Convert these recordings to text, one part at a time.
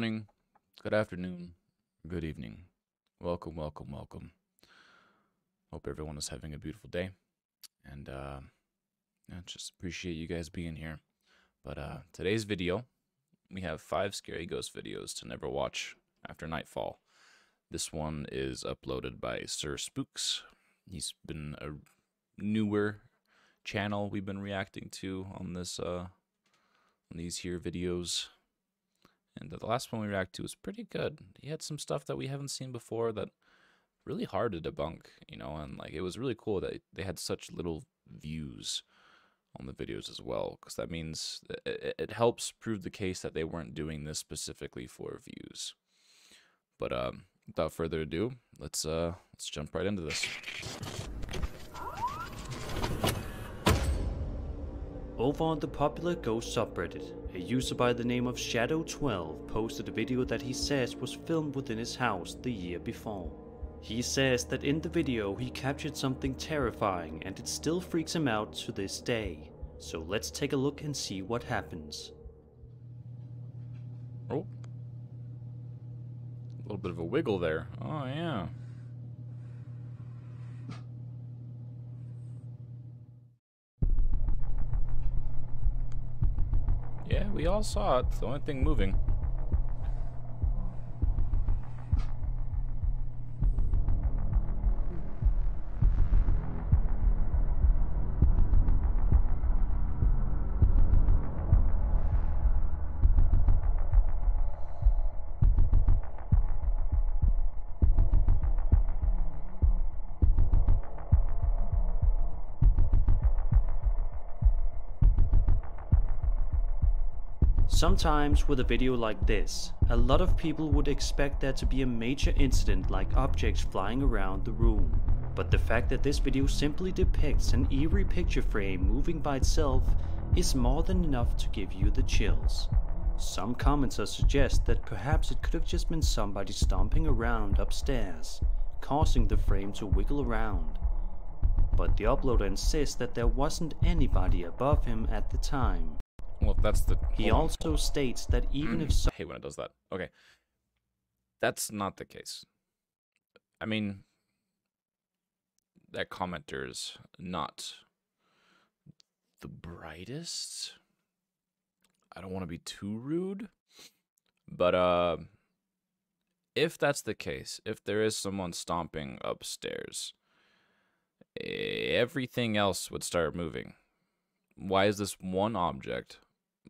morning, good afternoon, good evening. Welcome, welcome, welcome. Hope everyone is having a beautiful day. And just appreciate you guys being here. But today's video, we have 5 scary ghost videos to never watch after nightfall. This one is uploaded by Sir Spooks. He's been a newer channel we've been reacting to on this on these here videos. And the last one we reacted to was pretty good. He had some stuff that we haven't seen before that really hard to debunk, you know, and like it was really cool that they had such little views on the videos as well, because that means it helps prove the case that they weren't doing this specifically for views. But without further ado, let's jump right into this. Over on the popular ghost subreddit, a user by the name of Shadow12 posted a video that he says was filmed within his house the year before. He says that in the video he captured something terrifying and it still freaks him out to this day. So let's take a look and see what happens. Oh. A little bit of a wiggle there. Oh yeah. Yeah, we all saw it. It's the only thing moving. Sometimes with a video like this, a lot of people would expect there to be a major incident like objects flying around the room. But the fact that this video simply depicts an eerie picture frame moving by itself is more than enough to give you the chills. Some commenters suggest that perhaps it could have just been somebody stomping around upstairs, causing the frame to wiggle around. But the uploader insists that there wasn't anybody above him at the time. Well, if that's the... He also states that even if I hate when it does that. Okay. That's not the case. I mean, that commenter's not the brightest. I don't want to be too rude. But, if that's the case, if there is someone stomping upstairs, everything else would start moving. Why is this one object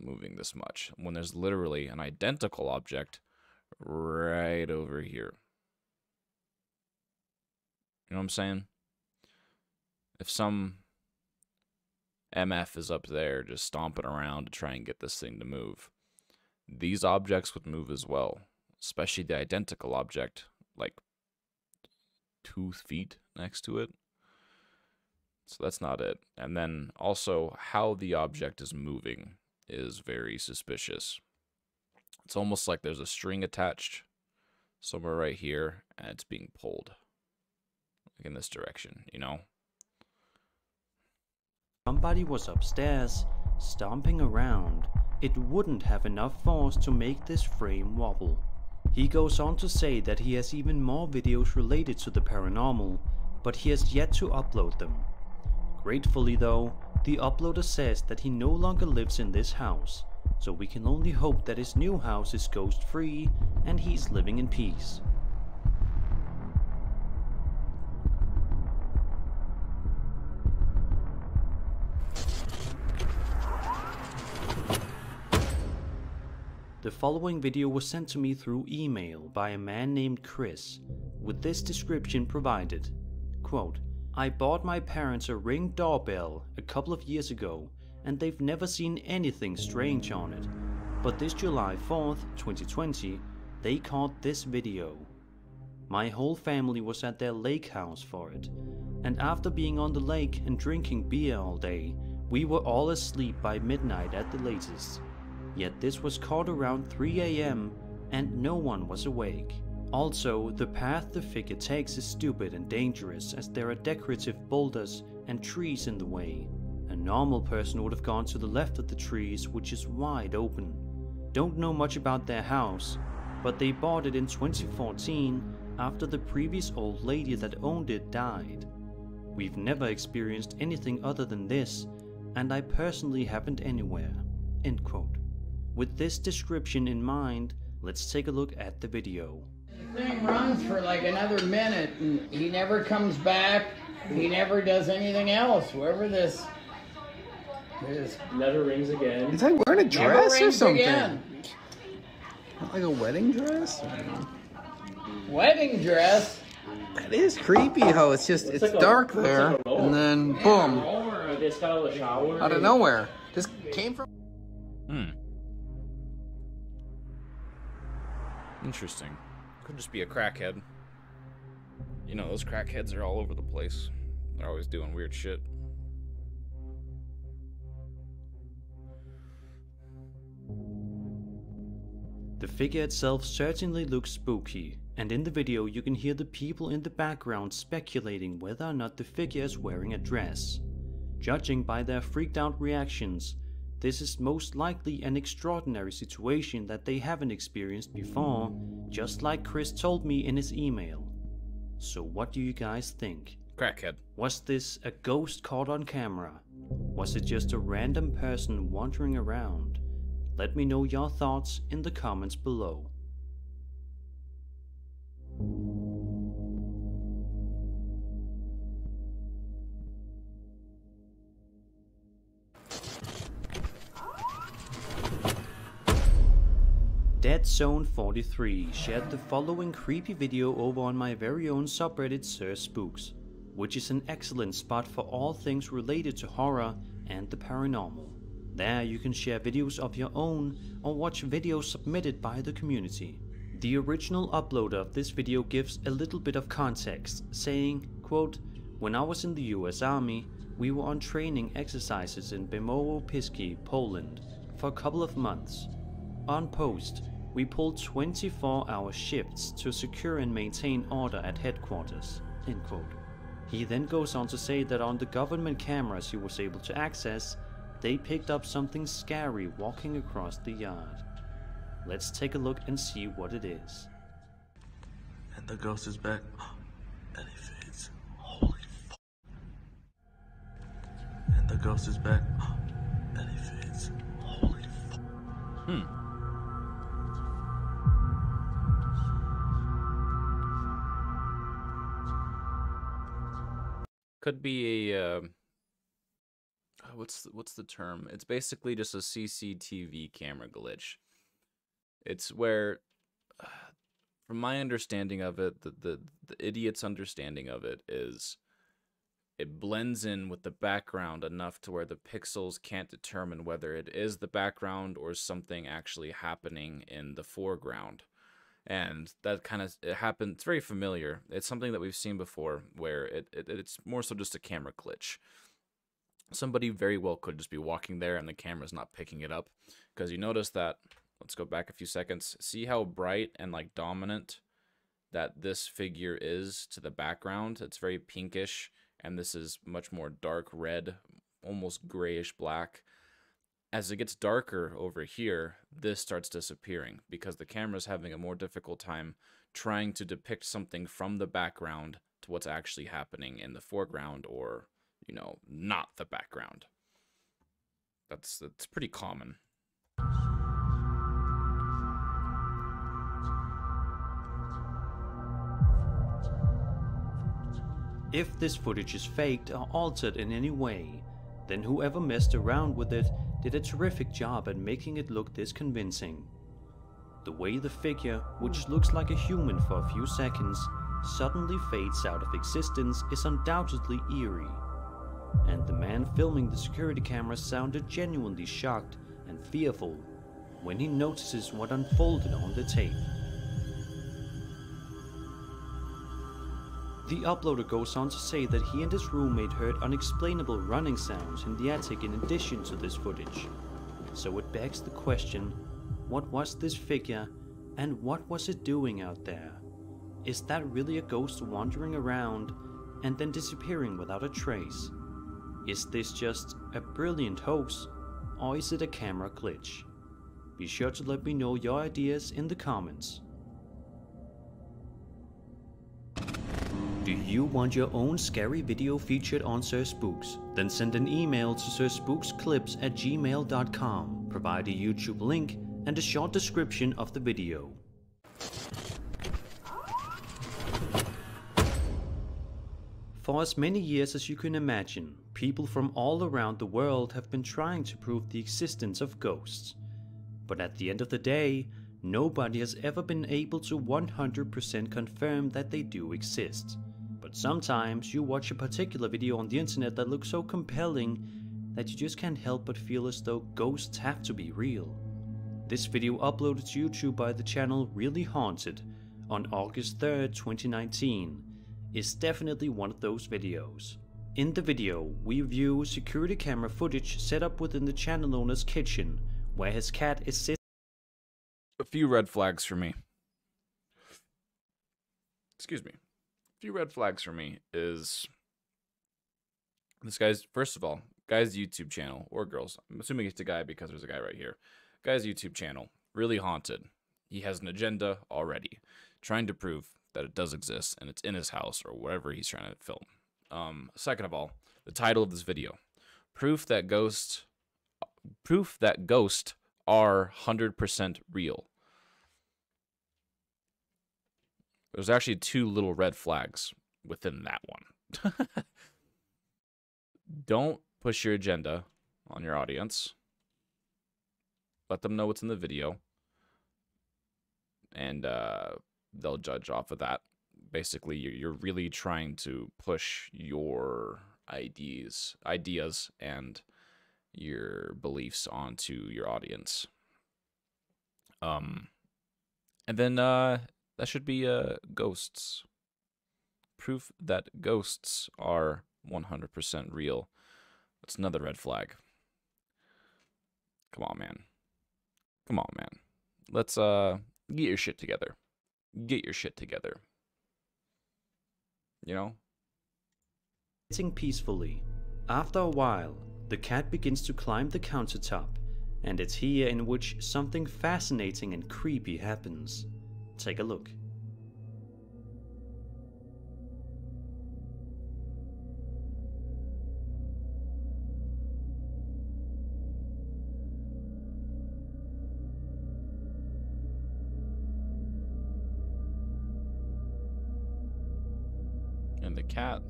moving this much when there's literally an identical object right over here? You know what I'm saying? If some MF is up there just stomping around to try and get this thing to move, these objects would move as well, especially the identical object like 2 feet next to it. So that's not it. And then also how the object is moving is very suspicious. It's almost like there's a string attached somewhere right here and it's being pulled like in this direction, you know? Somebody was upstairs stomping around, it wouldn't have enough force to make this frame wobble. He goes on to say that he has even more videos related to the paranormal, but he has yet to upload them. Gratefully though, the uploader says that he no longer lives in this house, so we can only hope that his new house is ghost-free and he's living in peace. The following video was sent to me through email by a man named Chris, with this description provided. Quote, I bought my parents a Ring doorbell a couple of years ago and they've never seen anything strange on it. But this July 4th, 2020, they caught this video. My whole family was at their lake house for it, and after being on the lake and drinking beer all day, we were all asleep by midnight at the latest. Yet this was caught around 3 AM and no one was awake. Also, the path the figure takes is stupid and dangerous as there are decorative boulders and trees in the way. A normal person would have gone to the left of the trees, which is wide open. Don't know much about their house, but they bought it in 2014 after the previous old lady that owned it died. We've never experienced anything other than this, and I personally haven't anywhere." End quote. With this description in mind, let's take a look at the video. The thing runs for like another minute and he never comes back. He never does anything else. Whoever this Never rings again. Is that wearing a never dress or rings something? again. Like a wedding dress? Wedding dress. That is creepy how it's just, it's like a- dark looks there, like a roll. and then boom, Or it's got out of the shower. out of nowhere. Just came from... Interesting. Could just be a crackhead. You know, those crackheads are all over the place. They're always doing weird shit. The figure itself certainly looks spooky, and in the video you can hear the people in the background speculating whether or not the figure is wearing a dress. Judging by their freaked out reactions, this is most likely an extraordinary situation that they haven't experienced before, just like Chris told me in his email. So what do you guys think? Crackhead. Was this a ghost caught on camera? Was it just a random person wandering around? Let me know your thoughts in the comments below. Dead Zone 43 shared the following creepy video over on my very own subreddit Spooks, which is an excellent spot for all things related to horror and the paranormal. There you can share videos of your own or watch videos submitted by the community. The original uploader of this video gives a little bit of context, saying, quote, "When I was in the US Army, we were on training exercises in Bemowo-Piski, Poland, for a couple of months. On post, we pulled 24-hour shifts to secure and maintain order at headquarters." End quote. He then goes on to say that on the government cameras he was able to access, they picked up something scary walking across the yard. Let's take a look and see what it is. And the ghost is back. And he fades. Holy fuck. And the ghost is back. And he fades. Holy fuck. Could be a what's the term? It's basically just a CCTV camera glitch. It's where, from my understanding of it, the idiot's understanding of it is, it blends in with the background enough to where the pixels can't determine whether it is the background or something actually happening in the foreground. And that kind of, it happens, it's very familiar. It's something that we've seen before where it's more so just a camera glitch. Somebody very well could just be walking there and the camera's not picking it up. Because you notice that, let's go back a few seconds. See how bright and like dominant that this figure is to the background? It's very pinkish, and this is much more dark red, almost grayish black. As it gets darker over here, this starts disappearing because the camera's having a more difficult time trying to depict something from the background to what's actually happening in the foreground, or, you know, not the background. That's pretty common. If this footage is faked or altered in any way, then whoever messed around with it did a terrific job at making it look this convincing. The way the figure, which looks like a human for a few seconds, suddenly fades out of existence is undoubtedly eerie. And the man filming the security camera sounded genuinely shocked and fearful when he notices what unfolded on the tape. The uploader goes on to say that he and his roommate heard unexplainable running sounds in the attic in addition to this footage. So it begs the question, what was this figure and what was it doing out there? Is that really a ghost wandering around and then disappearing without a trace? Is this just a brilliant hoax, or is it a camera glitch? Be sure to let me know your ideas in the comments. easy. You want your own scary video featured on Sir Spooks? Then send an email to sirspooksclips@gmail.com. Provide a YouTube link and a short description of the video. For as many years as you can imagine, people from all around the world have been trying to prove the existence of ghosts. But at the end of the day, nobody has ever been able to 100% confirm that they do exist. But sometimes you watch a particular video on the internet that looks so compelling that you just can't help but feel as though ghosts have to be real. This video uploaded to YouTube by the channel Really Haunted on August 3rd, 2019 is definitely one of those videos. In the video, we view security camera footage set up within the channel owner's kitchen, where his cat is sitting. A few red flags for me. Excuse me. A few red flags for me is this guy's, first of all, guy's YouTube channel, or girls. I'm assuming it's a guy because there's a guy right here. Guy's YouTube channel, Really Haunted. He has an agenda already, trying to prove that it does exist and it's in his house or wherever he's trying to film. Second of all, the title of this video, proof that ghosts are 100% real. There's actually two little red flags within that one. Don't push your agenda on your audience. Let them know what's in the video, and they'll judge off of that. Basically, you're really trying to push your ideas and your beliefs onto your audience. And then that should be ghosts. Proof that ghosts are 100% real. That's another red flag. Come on, man. Come on, man. Let's get your shit together. Get your shit together. You know? Sitting peacefully. After a while, the cat begins to climb the countertop, and it's here in which something fascinating and creepy happens. Take a look. And the cat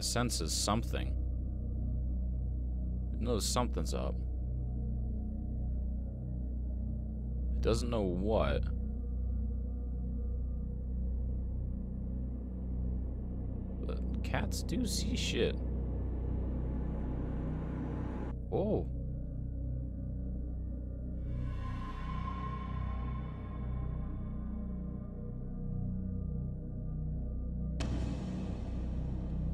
senses something. It knows something's up. It doesn't know what. But cats do see shit. Oh.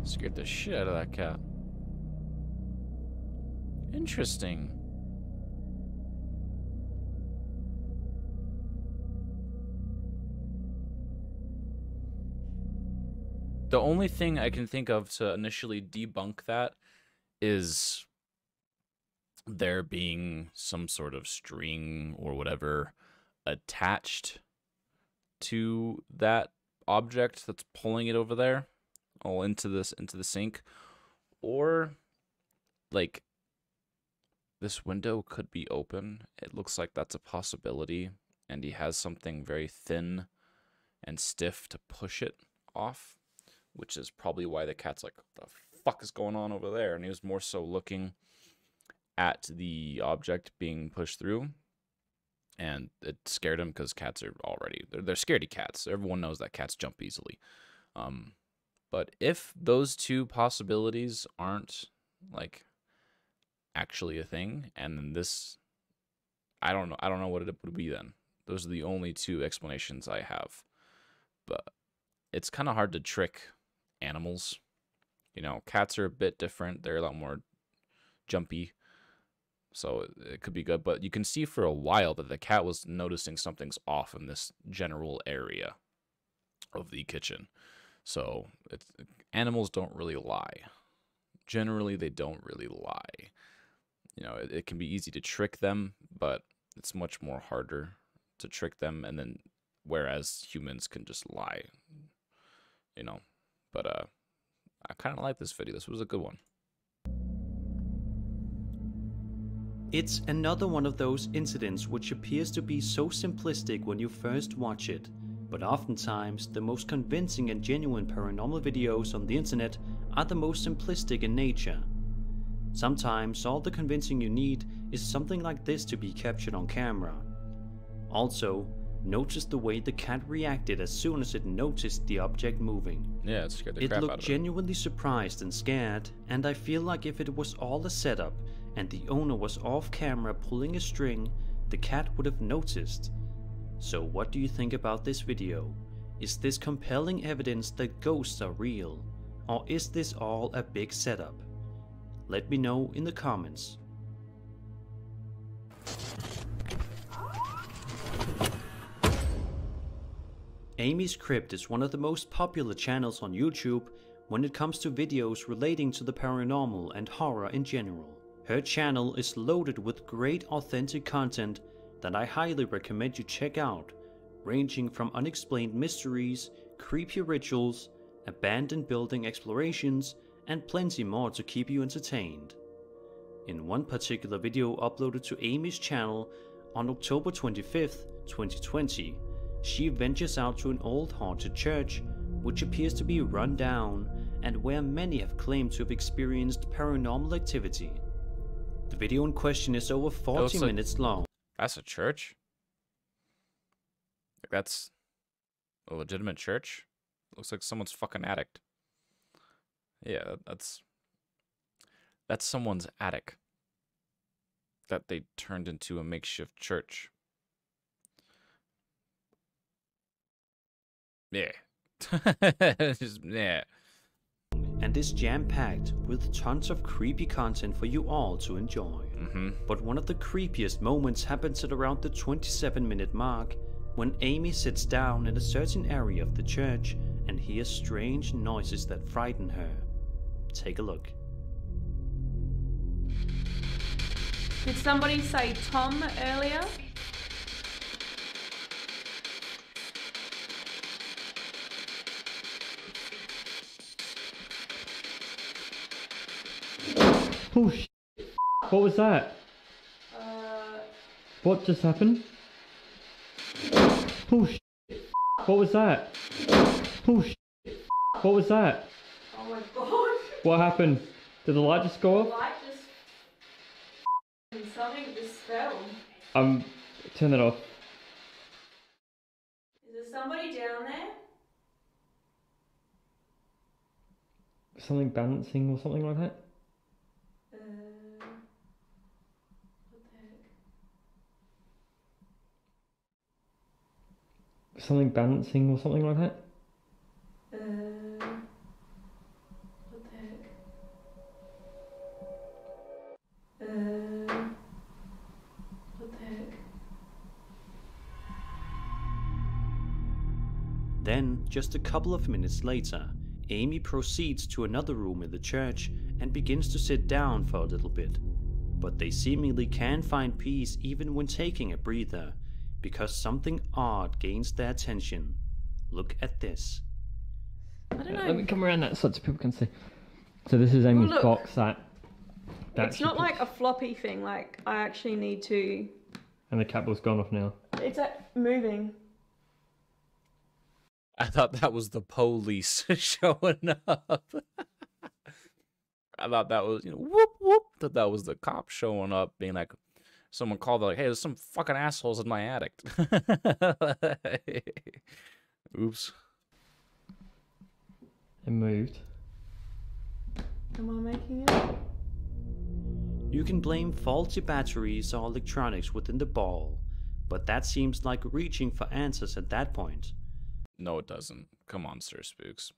Scared the shit out of that cat. Interesting. The only thing I can think of to initially debunk that is there being some sort of string or whatever attached to that object that's pulling it over there, all into the sink, or like this window could be open. It looks like that's a possibility, and he has something very thin and stiff to push it off, which is probably why the cat's like, what the fuck is going on over there? And he was more so looking at the object being pushed through, and it scared him because cats are already, they're scaredy cats. Everyone knows that cats jump easily. But if those two possibilities aren't like actually a thing, and then this, I don't know what it would be then. Those are the only two explanations I have. But it's kind of hard to trick animals. You know, cats are a bit different. They're a lot more jumpy. So it could be good. But you can see for a while that the cat was noticing something's off in this general area of the kitchen. So animals don't really lie. Generally, they don't really lie. You know, it can be easy to trick them, but it's much more harder to trick them. And then, whereas humans can just lie, you know, But I kind of like this video. This was a good one. It's another one of those incidents which appears to be so simplistic when you first watch it, but oftentimes the most convincing and genuine paranormal videos on the internet are the most simplistic in nature. Sometimes all the convincing you need is something like this to be captured on camera. Also, notice the way the cat reacted as soon as it noticed the object moving. Yeah, it scared the It crap out looked of it. genuinely surprised and scared, and I feel like if it was all a setup and the owner was off camera pulling a string, the cat would have noticed. So what do you think about this video? Is this compelling evidence that ghosts are real? Or is this all a big setup? Let me know in the comments. Amy's Crypt is one of the most popular channels on YouTube when it comes to videos relating to the paranormal and horror in general. Her channel is loaded with great authentic content that I highly recommend you check out, ranging from unexplained mysteries, creepy rituals, abandoned building explorations, and plenty more to keep you entertained. In one particular video uploaded to Amy's channel on October 25th, 2020, she ventures out to an old haunted church, which appears to be run down and where many have claimed to have experienced paranormal activity. The video in question is over 40 minutes long. That's a church? Like, that's a legitimate church? Looks like someone's fucking attic. Yeah, that's someone's attic that they turned into a makeshift church. Yeah. Just, yeah. And is jam-packed with tons of creepy content for you all to enjoy. But one of the creepiest moments happens at around the 27-minute mark, when Amy sits down in a certain area of the church and hears strange noises that frighten her. Take a look. Did somebody say Tom earlier? Oh shit. What was that? What just happened? Oh shit. What was that? Oh shit. What was that? Oh my god. What happened? Did the light just go The off? light just... something just fell. Turn that off. Is there somebody down there? Something balancing or something like that? What the heck? Something balancing or something like that? What the heck? What the heck? Then, just a couple of minutes later, Amy proceeds to another room in the church and begins to sit down for a little bit. But they seemingly can find peace even when taking a breather, because something odd gains their attention. Look at this. I don't know. Let me come around that side so people can see. So this is Amy's look. box that It's she not puts- like a floppy thing, like I actually need to... And the cabal's gone off now. It's moving. I thought that was the police showing up. I thought that was, whoop, whoop. Thought that was the cop showing up, being like, someone called, like, hey, there's some fucking assholes in my attic. Oops. It moved. Am I making it? You can blame faulty batteries or electronics within the ball, but that seems like reaching for answers at that point. No, it doesn't. Come on, Sir Spooks.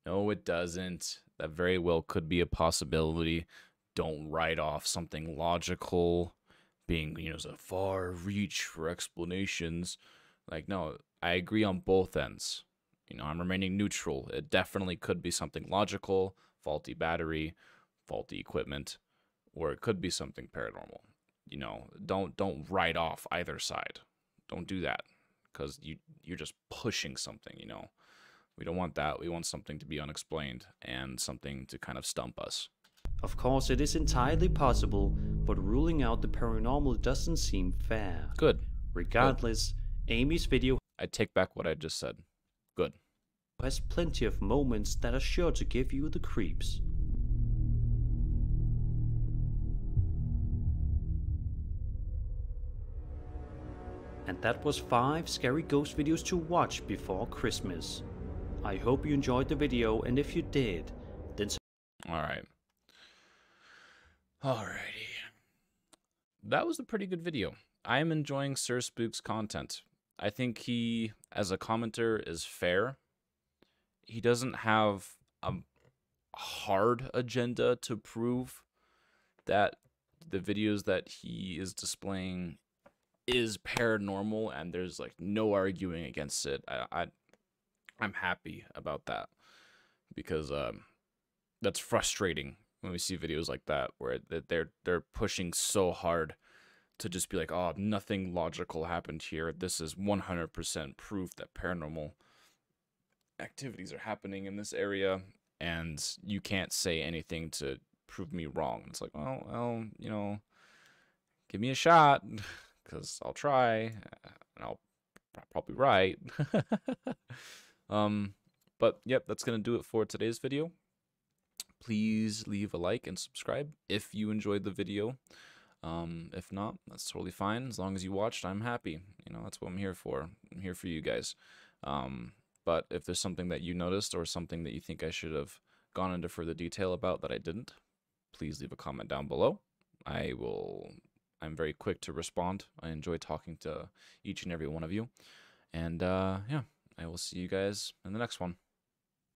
No, it doesn't. That very well could be a possibility. Don't write off something logical being, a far reach for explanations. Like, no, I agree on both ends. I'm remaining neutral. It definitely could be something logical, faulty battery, faulty equipment, or it could be something paranormal. Don't write off either side. Don't do that, because you're just pushing something, We don't want that. We want something to be unexplained and something to kind of stump us. Of course, it is entirely possible, but ruling out the paranormal doesn't seem fair. Good. Regardless, Amy's video I take back what I just said. Good. has plenty of moments that are sure to give you the creeps. And that was 5 scary ghost videos to watch before Christmas. I hope you enjoyed the video, and if you did, then Alright. Alrighty. That was a pretty good video. I am enjoying Sir Spook's content. I think he, as a commenter, is fair. He doesn't have a hard agenda to prove that the videos that he is displaying is paranormal, and there's like no arguing against it. I'm happy about that, because that's frustrating when we see videos like that where they're pushing so hard to just be like, oh, nothing logical happened here. This is 100% proof that paranormal activities are happening in this area, and you can't say anything to prove me wrong. It's like, well, you know, give me a shot, because I'll try, and I'll probably right. But yep, that's gonna do it for today's video. Please leave a like and subscribe if you enjoyed the video. If not, that's totally fine. As long as you watched, I'm happy. You know, that's what I'm here for. I'm here for you guys. But if there's something that you noticed or something that you think I should have gone into further detail about that I didn't, please leave a comment down below. I'm very quick to respond. I enjoy talking to each and every one of you. And yeah, I will see you guys in the next one.